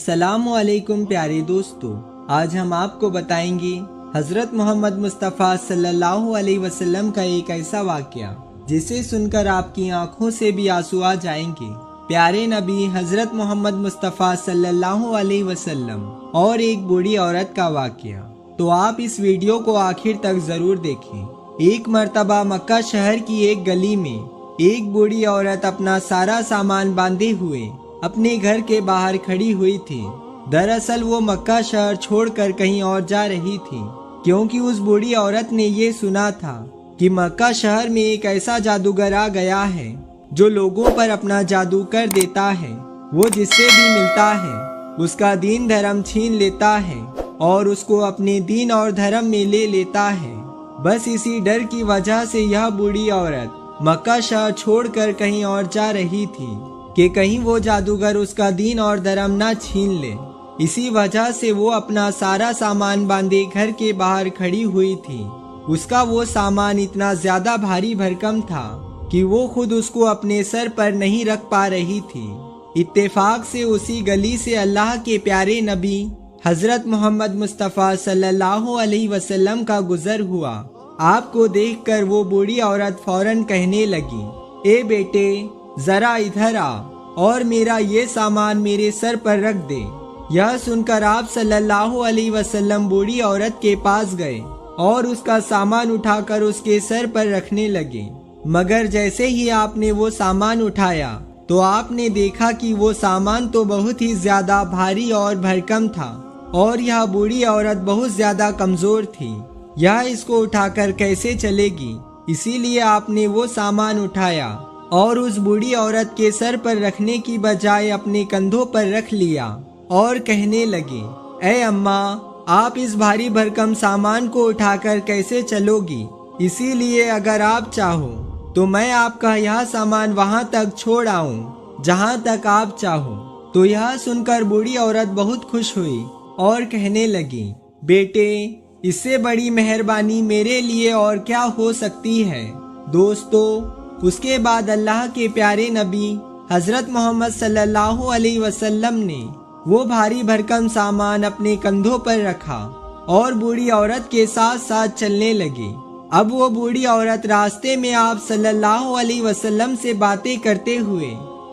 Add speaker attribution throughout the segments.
Speaker 1: अस्सलामु अलैकुम प्यारे दोस्तों, आज हम आपको बताएंगे हजरत मोहम्मद मुस्तफ़ा सल्लल्लाहु अलैहि वसल्लम का एक ऐसा वाक़या जिसे सुनकर आपकी आंखों से भी आंसू आ जाएंगे। प्यारे नबी हजरत मोहम्मद मुस्तफ़ा सल्लल्लाहु अलैहि वसल्लम और एक बूढ़ी औरत का वाक़या। तो आप इस वीडियो को आखिर तक जरूर देखें। एक मर्तबा मक्का शहर की एक गली में एक बूढ़ी औरत अपना सारा सामान बांधे हुए अपने घर के बाहर खड़ी हुई थी। दरअसल वो मक्का शहर छोड़कर कहीं और जा रही थी, क्योंकि उस बूढ़ी औरत ने ये सुना था कि मक्का शहर में एक ऐसा जादूगर आ गया है जो लोगों पर अपना जादू कर देता है। वो जिससे भी मिलता है उसका दीन धर्म छीन लेता है और उसको अपने दीन और धर्म में ले लेता है। बस इसी डर की वजह से यह बूढ़ी औरत मक्का शहर छोड़कर कहीं और जा रही थी कि कहीं वो जादूगर उसका दीन और धर्म ना छीन ले। इसी वजह से वो अपना सारा सामान बांधे घर के बाहर खड़ी हुई थी। उसका वो सामान इतना ज्यादा भारी भरकम था कि वो खुद उसको अपने सर पर नहीं रख पा रही थी। इत्तेफाक से उसी गली से अल्लाह के प्यारे नबी हजरत मोहम्मद मुस्तफ़ा सल्लल्लाहु अलैहि वसल्लम का गुजर हुआ। आपको देखकर वो बूढ़ी औरत फौरन कहने लगी, ए बेटे जरा इधर आ और मेरा ये सामान मेरे सर पर रख दे। यह सुनकर आप सल्लल्लाहु अलैहि वसल्लम बूढ़ी औरत के पास गए और उसका सामान उठाकर उसके सर पर रखने लगे। मगर जैसे ही आपने वो सामान उठाया तो आपने देखा कि वो सामान तो बहुत ही ज्यादा भारी और भरकम था और यह बूढ़ी औरत बहुत ज्यादा कमजोर थी। यह इसको उठाकर कैसे चलेगी, इसीलिए आपने वो सामान उठाया और उस बूढ़ी औरत के सर पर रखने की बजाय अपने कंधों पर रख लिया और कहने लगे, ए अम्मा, आप इस भारी भरकम सामान को उठाकर कैसे चलोगी? इसीलिए अगर आप चाहो तो मैं आपका यह सामान वहां तक छोड़ आऊं जहां तक आप चाहो। तो यह सुनकर बूढ़ी औरत बहुत खुश हुई और कहने लगी, बेटे, इससे बड़ी मेहरबानी मेरे लिए और क्या हो सकती है। दोस्तों, उसके बाद अल्लाह के प्यारे नबी हजरत मोहम्मद सल्लल्लाहु अलैहि वसल्लम ने वो भारी भरकम सामान अपने कंधों पर रखा और बूढ़ी औरत के साथ साथ चलने लगे। अब वो बूढ़ी औरत रास्ते में आप सल्लल्लाहु अलैहि वसल्लम से बातें करते हुए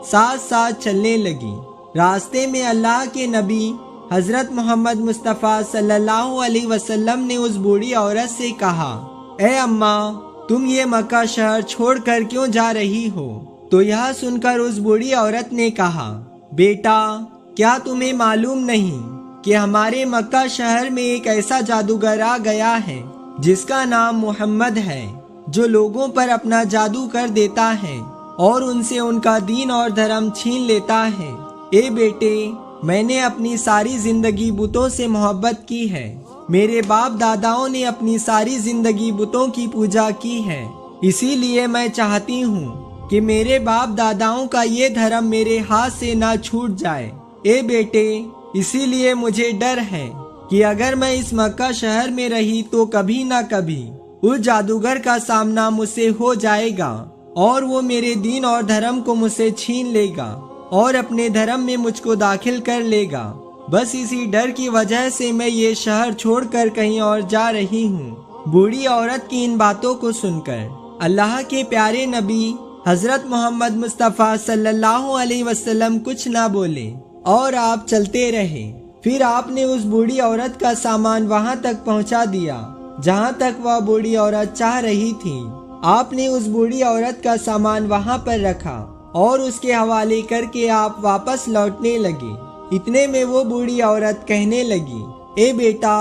Speaker 1: साथ साथ चलने लगी। रास्ते में अल्लाह के नबी हजरत मोहम्मद मुस्तफ़ा सल्लल्लाहु अलैहि वसल्लम ने उस बूढ़ी औरत से कहा, ए अम्मा, तुम ये मक्का शहर छोड़कर क्यों जा रही हो? तो यह सुनकर उस बूढ़ी औरत ने कहा, बेटा, क्या तुम्हें मालूम नहीं कि हमारे मक्का शहर में एक ऐसा जादूगर आ गया है जिसका नाम मोहम्मद है, जो लोगों पर अपना जादू कर देता है और उनसे उनका दीन और धर्म छीन लेता है। ए बेटे, मैंने अपनी सारी जिंदगी बुतों से मोहब्बत की है। मेरे बाप दादाओं ने अपनी सारी जिंदगी बुतों की पूजा की है। इसीलिए मैं चाहती हूँ कि मेरे बाप दादाओं का ये धर्म मेरे हाथ से ना छूट जाए। ए बेटे, इसीलिए मुझे डर है कि अगर मैं इस मक्का शहर में रही तो कभी ना कभी उस जादूगर का सामना मुझसे हो जाएगा और वो मेरे दीन और धर्म को मुझसे छीन लेगा और अपने धर्म में मुझको दाखिल कर लेगा। बस इसी डर की वजह से मैं ये शहर छोड़कर कहीं और जा रही हूँ। बूढ़ी औरत की इन बातों को सुनकर अल्लाह के प्यारे नबी हजरत मोहम्मद मुस्तफ़ा सल्लल्लाहु अलैहि वसल्लम कुछ ना बोले और आप चलते रहे। फिर आपने उस बूढ़ी औरत का सामान वहां तक पहुंचा दिया जहां तक वह बूढ़ी औरत चाह रही थी। आपने उस बूढ़ी औरत का सामान वहां पर रखा और उसके हवाले करके आप वापस लौटने लगे। इतने में वो बूढ़ी औरत कहने लगी, ए बेटा,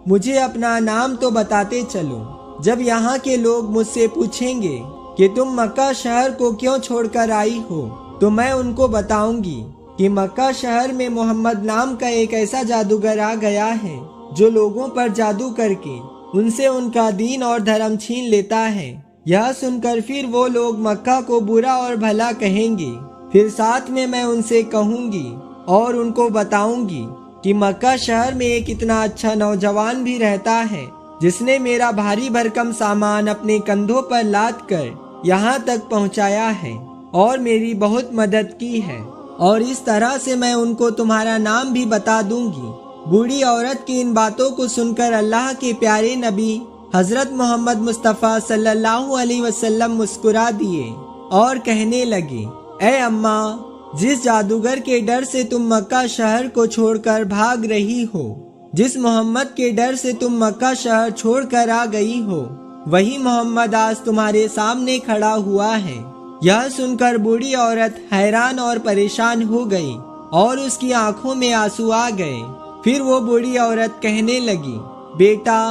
Speaker 1: मुझे अपना नाम तो बताते चलो। जब यहाँ के लोग मुझसे पूछेंगे कि तुम मक्का शहर को क्यों छोड़कर आई हो, तो मैं उनको बताऊंगी कि मक्का शहर में मोहम्मद नाम का एक ऐसा जादूगर आ गया है जो लोगों पर जादू करके उनसे उनका दीन और धर्म छीन लेता है। यह सुनकर फिर वो लोग मक्का को बुरा और भला कहेंगे। फिर साथ में मैं उनसे कहूंगी और उनको बताऊंगी कि मक्का शहर में एक इतना अच्छा नौजवान भी रहता है जिसने मेरा भारी भरकम सामान अपने कंधों पर लाद कर यहाँ तक पहुँचाया है और मेरी बहुत मदद की है। اور اس طرح سے میں ان کو تمہارا نام بھی بتا دوں گی۔ بوڑھی عورت کی ان باتوں کو سن کر اللہ کے پیارے نبی حضرت محمد مصطفیٰ صلی اللہ علیہ وسلم مسکرا دیے اور کہنے لگے، اے اماں، جس جادوگر کے ڈر سے تم مکہ شہر کو چھوڑ کر بھاگ رہی ہو، جس محمد کے ڈر سے تم مکہ شہر چھوڑ کر آ گئی ہو، وہی محمد آج تمہارے سامنے کھڑا ہوا ہے۔ یہ سن کر بوڑھی عورت حیران اور پریشان ہو گئی اور اس کی آنکھوں میں آنسو آ گئے۔ پھر وہ بوڑھی عورت کہنے لگی، بیٹا،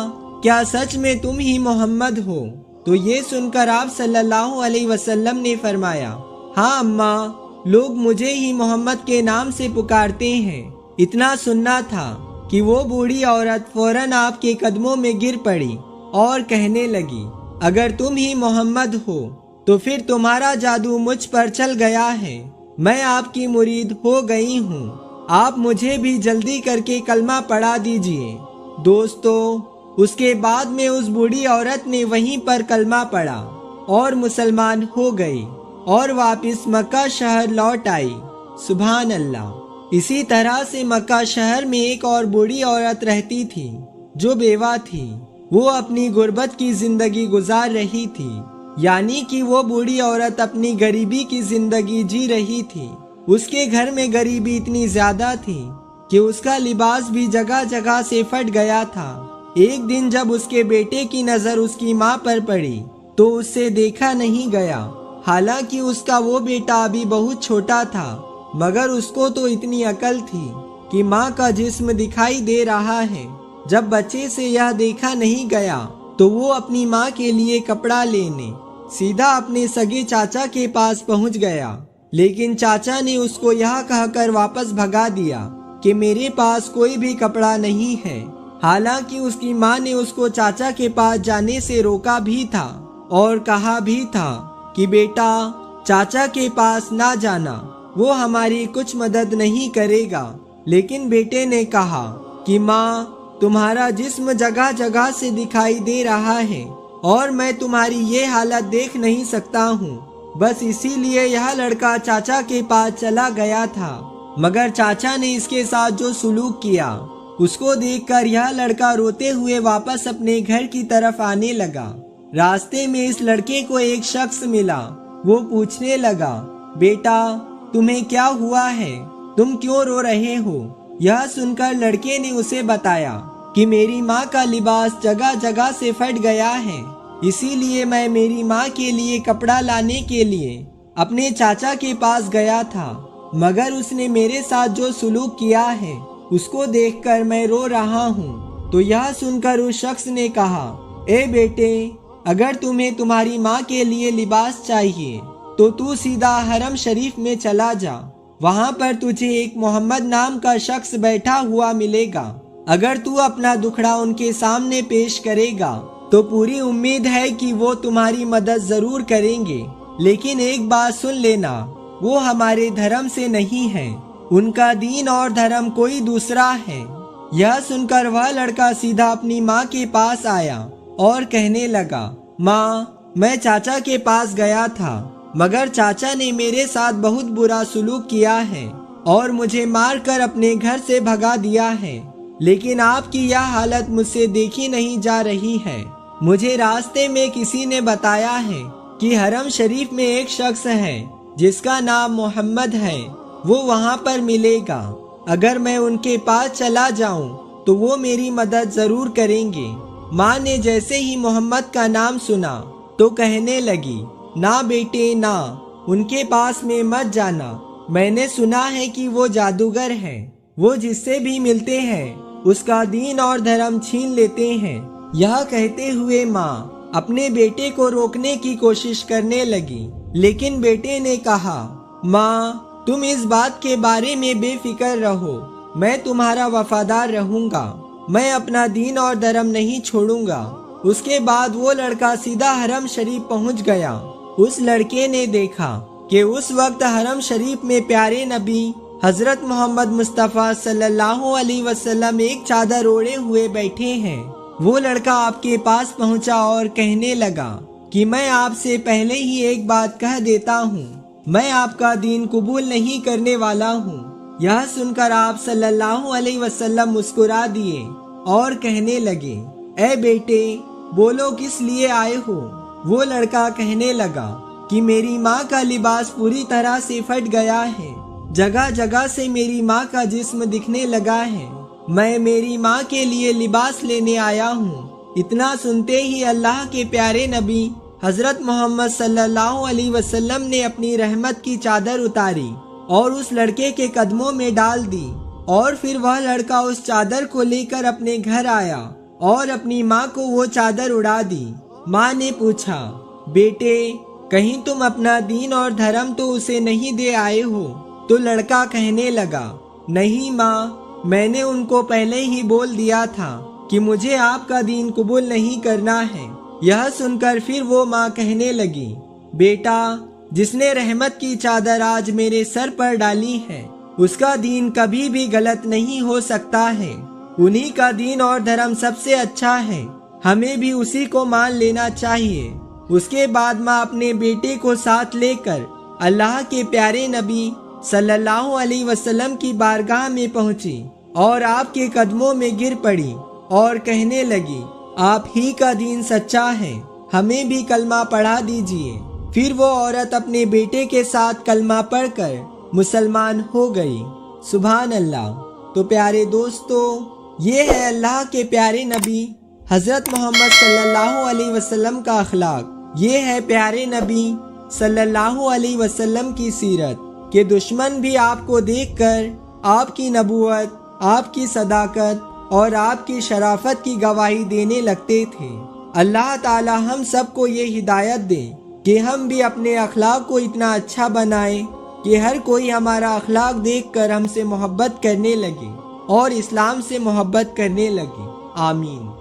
Speaker 1: کیا سچ میں تم ہی محمد ہو؟ تو یہ سن کر آپ صلی اللہ علیہ وسلم نے فرمایا، ہاں اماں، لوگ مجھے ہی محمد کے نام سے پکارتے ہیں۔ اتنا سننا تھا کہ وہ بوڑھی عورت فوراً آپ کے قدموں میں گر پڑی اور کہنے لگی، اگر تم ہی محمد ہو تو پھر تمہارا جادو مجھ پر چل گیا ہے، میں آپ کی مرید ہو گئی ہوں، آپ مجھے بھی جلدی کر کے کلمہ پڑھا دیجئے۔ دوستو، اس کے بعد میں اس بوڑھی عورت نے وہیں پر کلمہ پڑھا اور مسلمان ہو گئی اور واپس مکہ شہر لوٹ آئی۔ سبحان اللہ۔ اسی طرح سے مکہ شہر میں ایک اور بوڑھی عورت رہتی تھی جو بیوہ تھی۔ وہ اپنی غربت کی زندگی گزار رہی تھی، یعنی کہ وہ بوڑھی عورت اپنی غریبی کی زندگی جی رہی تھی۔ اس کے گھر میں غریبی اتنی زیادہ تھی کہ اس کا لباس بھی جگہ جگہ سے پھٹ گیا تھا۔ ایک دن جب اس کے بیٹے کی نظر اس کی ماں پر پڑی تو اس سے دیکھا نہیں گیا، حالانکہ اس کا وہ بیٹا ابھی بہت چھوٹا تھا، مگر اس کو تو اتنی عقل تھی کہ ماں کا جسم دکھائی دے رہا ہے۔ جب بچے سے یہ دیکھا نہیں گیا تو وہ اپنی ماں کے لیے کپڑا لینے سیدھا اپنے سگے چاچا کے پاس پہنچ گیا، لیکن چاچا نے اس کو یہ کہہ کر واپس بھگا دیا کہ میرے پاس کوئی بھی کپڑا نہیں ہے، حالانکہ اس کی ماں نے اس کو چاچا کے پاس جانے سے روکا بھی تھا اور کہا بھی تھا کہ بیٹا، چاچا کے پاس نہ جانا، وہ ہماری کچھ مدد نہیں کرے گا۔ لیکن بیٹے نے کہا کہ ماں، تمہارا جسم جگہ جگہ سے دکھائی دے رہا ہے اور میں تمہاری یہ حالت دیکھ نہیں سکتا ہوں، بس اسی لیے یہ لڑکا چاچا کے پاس چلا گیا تھا۔ مگر چاچا نے اس کے ساتھ جو سلوک کیا، اس کو دیکھ کر یہ لڑکا روتے ہوئے واپس اپنے گھر کی طرف آنے لگا۔ راستے میں اس لڑکے کو ایک شخص ملا۔ وہ پوچھنے لگا، بیٹا، تمہیں کیا ہوا ہے؟ تم کیوں رو رہے ہو؟ یہ سن کر لڑکے نے اسے بتایا کہ میری ماں کا لباس جگہ جگہ سے پھٹ گیا ہے، اسی لیے میں میری ماں کے لیے کپڑا لانے کے لیے اپنے چاچا کے پاس گیا تھا، مگر اس نے میرے ساتھ جو سلوک کیا ہے اس کو دیکھ کر میں رو رہا ہوں۔ تو یہ سن کر اس شخص نے کہا، اے بیٹے، اگر تمہیں تمہاری ماں کے لیے لباس چاہیے تو سیدھا حرم شریف میں چلا جا، وہاں پر تجھے ایک محمد نام کا شخص بیٹھا ہوا ملے گا، اگر تو اپنا دکھڑا ان کے سامنے پیش کرے گا تو پوری امید ہے کہ وہ تمہاری مدد ضرور کریں گے، لیکن ایک بات سن لینا، وہ ہمارے دھرم سے نہیں ہے، ان کا دین اور دھرم کوئی دوسرا ہے۔ یہ سن کر وہ لڑکا سیدھا اپنی ماں کے پاس آیا اور کہنے لگا، ماں، میں چاچا کے پاس گیا تھا، مگر چاچا نے میرے ساتھ بہت برا سلوک کیا ہے اور مجھے مار کر اپنے گھر سے بھگا دیا ہے، لیکن آپ کی یہ حالت مجھ سے دیکھی نہیں جا رہی ہے۔ مجھے راستے میں کسی نے بتایا ہے کہ حرم شریف میں ایک شخص ہے جس کا نام محمد ہے، وہ وہاں پر ملے گا، اگر میں ان کے پاس چلا جاؤں تو وہ میری مدد ضرور کریں گے۔ ماں نے جیسے ہی محمد کا نام سنا تو کہنے لگی، نہ بیٹے نہ، ان کے پاس میں مت جانا، میں نے سنا ہے کہ وہ جادوگر ہے، وہ جس سے بھی ملتے ہیں اس کا دین اور دھرم چھین لیتے ہیں۔ یہ کہتے ہوئے ماں اپنے بیٹے کو روکنے کی کوشش کرنے لگی، لیکن بیٹے نے کہا، ماں، تم اس بات کے بارے میں بے فکر رہو، میں تمہارا وفادار رہوں گا، میں اپنا دین اور دھرم نہیں چھوڑوں گا۔ اس کے بعد وہ لڑکا سیدھا حرم شریف پہنچ گیا۔ اس لڑکے نے دیکھا کہ اس وقت حرم شریف میں پیارے نبی حضرت محمد مصطفیٰ صلی اللہ علیہ وسلم ایک چادر اوڑھے ہوئے بیٹھے ہیں۔ وہ لڑکا آپ کے پاس پہنچا اور کہنے لگا کہ میں آپ سے پہلے ہی ایک بات کہہ دیتا ہوں मैं आपका दीन कबूल नहीं करने वाला हूँ। यह सुनकर आप सल्लल्लाहु अलैहि वसल्लम मुस्कुरा दिए और कहने लगे, ए बेटे, बोलो किस लिए आए हो। वो लड़का कहने लगा कि मेरी माँ का लिबास पूरी तरह से फट गया है, जगह जगह से मेरी माँ का जिस्म दिखने लगा है, मैं मेरी माँ के लिए लिबास लेने आया हूँ। इतना सुनते ही अल्लाह के प्यारे नबी हजरत मोहम्मद सल्लल्लाहु अलैहि वसल्लम ने अपनी रहमत की चादर उतारी और उस लड़के के कदमों में डाल दी, और फिर वह लड़का उस चादर को लेकर अपने घर आया और अपनी माँ को वो चादर उड़ा दी। माँ ने पूछा, बेटे, कहीं तुम अपना दीन और धर्म तो उसे नहीं दे आए हो? तो लड़का कहने लगा, नहीं माँ, मैंने उनको पहले ही बोल दिया था कि मुझे आपका दीन कबूल नहीं करना है। यह सुनकर फिर वो माँ कहने लगी, बेटा, जिसने रहमत की चादर आज मेरे सर पर डाली है, उसका दीन कभी भी गलत नहीं हो सकता है। उन्हीं का दीन और धर्म सबसे अच्छा है, हमें भी उसी को मान लेना चाहिए। उसके बाद माँ अपने बेटे को साथ लेकर अल्लाह के प्यारे नबी सल्लल्लाहु अलैहि वसल्लम की बारगाह में पहुंची और आपके कदमों में गिर पड़ी और कहने लगी, आप ही का दीन सच्चा है, हमें भी कलमा पढ़ा दीजिए। फिर वो औरत अपने बेटे के साथ कलमा पढ़कर मुसलमान हो गई। सुभान अल्लाह। तो प्यारे दोस्तों, ये है अल्लाह के प्यारे नबी हजरत मोहम्मद सल्लल्लाहु अलैहि वसल्लम का अखलाक। ये है प्यारे नबी सल्लल्लाहु अलैहि वसल्लम की सीरत के दुश्मन भी आपको देखकर आपकी नबूवत, आपकी सदाकत और आपकी शराफत की गवाही देने लगते थे। अल्लाह ताला हम सबको ये हिदायत दे कि हम भी अपने अखलाक को इतना अच्छा बनाएं कि हर कोई हमारा अखलाक देखकर हमसे मोहब्बत करने लगे और इस्लाम से मोहब्बत करने लगे। आमीन।